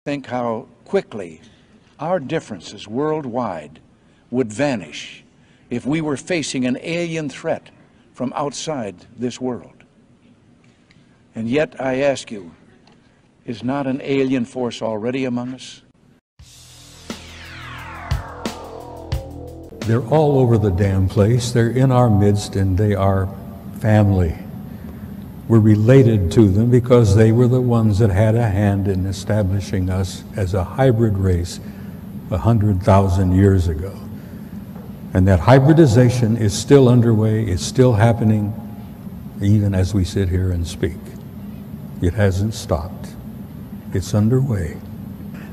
Think how quickly our differences worldwide would vanish if we were facing an alien threat from outside this world. And yet, I ask you, is not an alien force already among us? They're all over the damn place. They're in our midst, and they are family. We're related to them because they were the ones that had a hand in establishing us as a hybrid race 100,000 years ago. And that hybridization is still underway, it's still happening, even as we sit here and speak. It hasn't stopped. It's underway.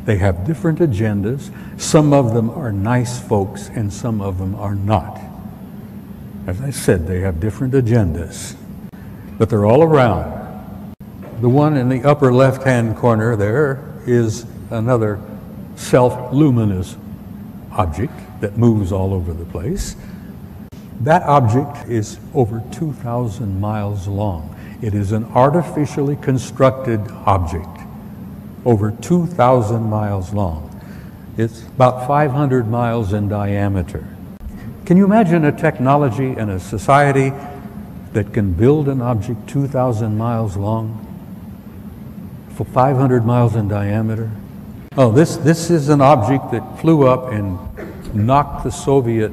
They have different agendas. Some of them are nice folks and some of them are not. As I said, they have different agendas, but they're all around. The one in the upper left-hand corner there is another self-luminous object that moves all over the place. That object is over 2,000 miles long. It is an artificially constructed object, over 2,000 miles long. It's about 500 miles in diameter. Can you imagine a technology and a society that can build an object 2,000 miles long for 500 miles in diameter? Oh, this is an object that flew up and knocked the Soviet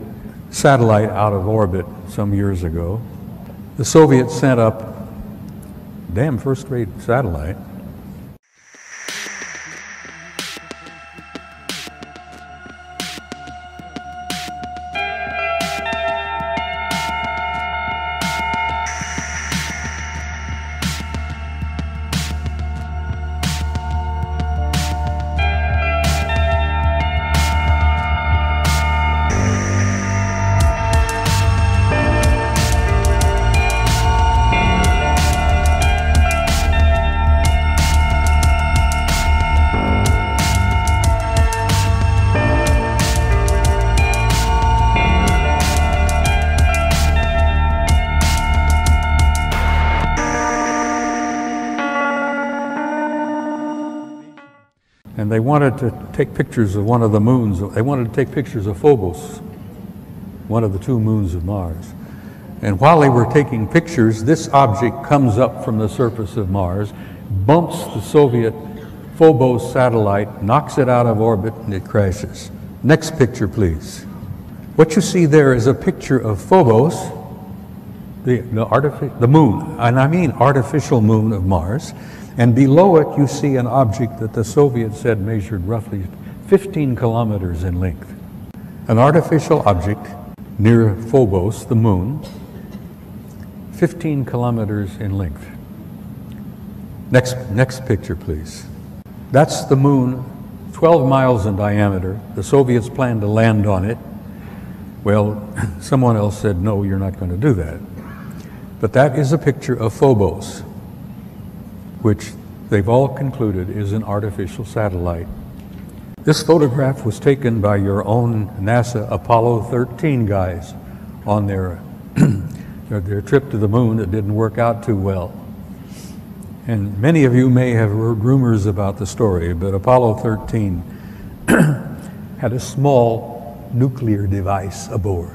satellite out of orbit some years ago. The Soviets sent up a damn first-rate satellite. And they wanted to take pictures of one of the moons. They wanted to take pictures of Phobos, one of the two moons of Mars. And while they were taking pictures, this object comes up from the surface of Mars, bumps the Soviet Phobos satellite, knocks it out of orbit, and it crashes. Next picture, please. What you see there is a picture of Phobos, the moon, and I mean artificial moon of Mars. And below it, you see an object that the Soviets said measured roughly 15 kilometers in length. An artificial object near Phobos, the moon, 15 kilometers in length. Next picture, please. That's the moon, 12 miles in diameter. The Soviets planned to land on it. Well, someone else said, no, you're not going to do that. But that is a picture of Phobos, which they've all concluded is an artificial satellite. This photograph was taken by your own NASA Apollo 13 guys on their trip to the moon that didn't work out too well. And many of you may have heard rumors about the story, but Apollo 13 had a small nuclear device aboard.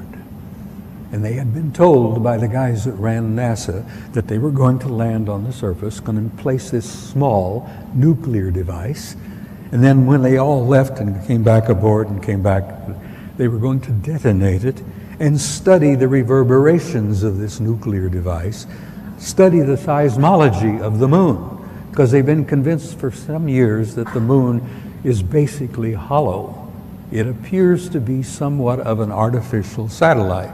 And they had been told by the guys that ran NASA that they were going to land on the surface, going to place this small nuclear device. And then when they all left and came back aboard and came back, they were going to detonate it and study the reverberations of this nuclear device, study the seismology of the moon, because they've been convinced for some years that the moon is basically hollow. It appears to be somewhat of an artificial satellite.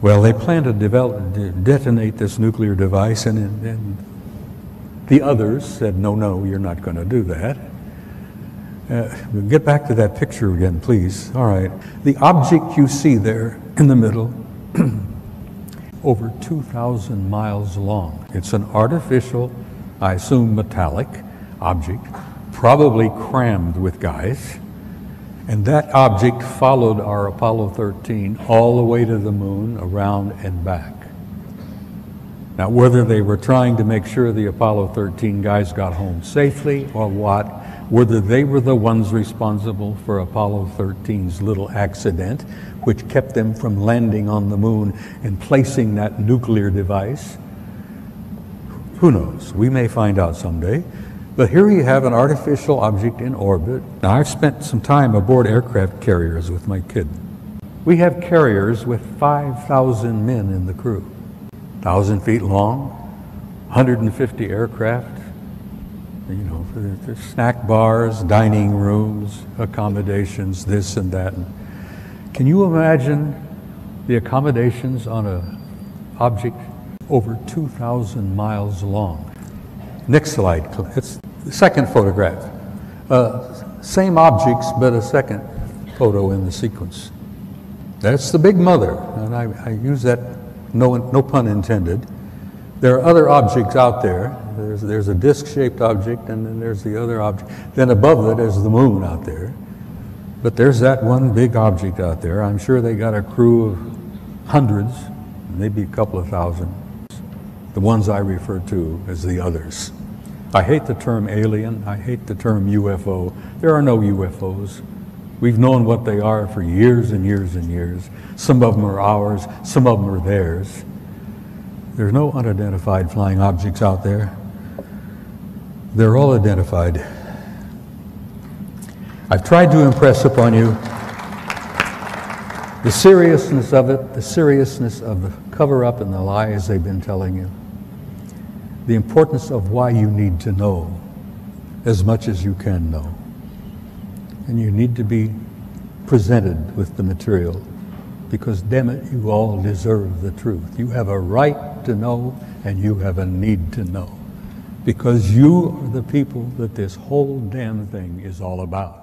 Well, they plan to detonate this nuclear device, and the others said, no, you're not going to do that. We'll get back to that picture again, please. All right. The object you see there in the middle, over 2,000 miles long. It's an artificial, I assume metallic object, probably crammed with guys. And that object followed our Apollo 13 all the way to the moon, around and back. Now, whether they were trying to make sure the Apollo 13 guys got home safely or what, whether they were the ones responsible for Apollo 13's little accident, which kept them from landing on the moon and placing that nuclear device, who knows? We may find out someday. But here you have an artificial object in orbit. Now, I've spent some time aboard aircraft carriers with my kid. We have carriers with 5,000 men in the crew. 1,000 feet long, 150 aircraft, you know, there's snack bars, dining rooms, accommodations, this and that. Can you imagine the accommodations on an object over 2,000 miles long? Next slide. It's the second photograph. Same objects, but a second photo in the sequence. That's the Big Mother, and I use that, no pun intended. There are other objects out there. There's a disc-shaped object, and then there's the other object. Then above it is the moon out there. But there's that one big object out there. I'm sure they got a crew of hundreds, maybe a couple of thousand. The ones I refer to as the others. I hate the term alien. I hate the term UFO. There are no UFOs. We've known what they are for years and years and years. Some of them are ours, some of them are theirs. There's no unidentified flying objects out there. They're all identified. I've tried to impress upon you the seriousness of it, the seriousness of the cover-up and the lies they've been telling you, the importance of why you need to know as much as you can know. And you need to be presented with the material because, damn it, you all deserve the truth. You have a right to know and you have a need to know because you are the people that this whole damn thing is all about.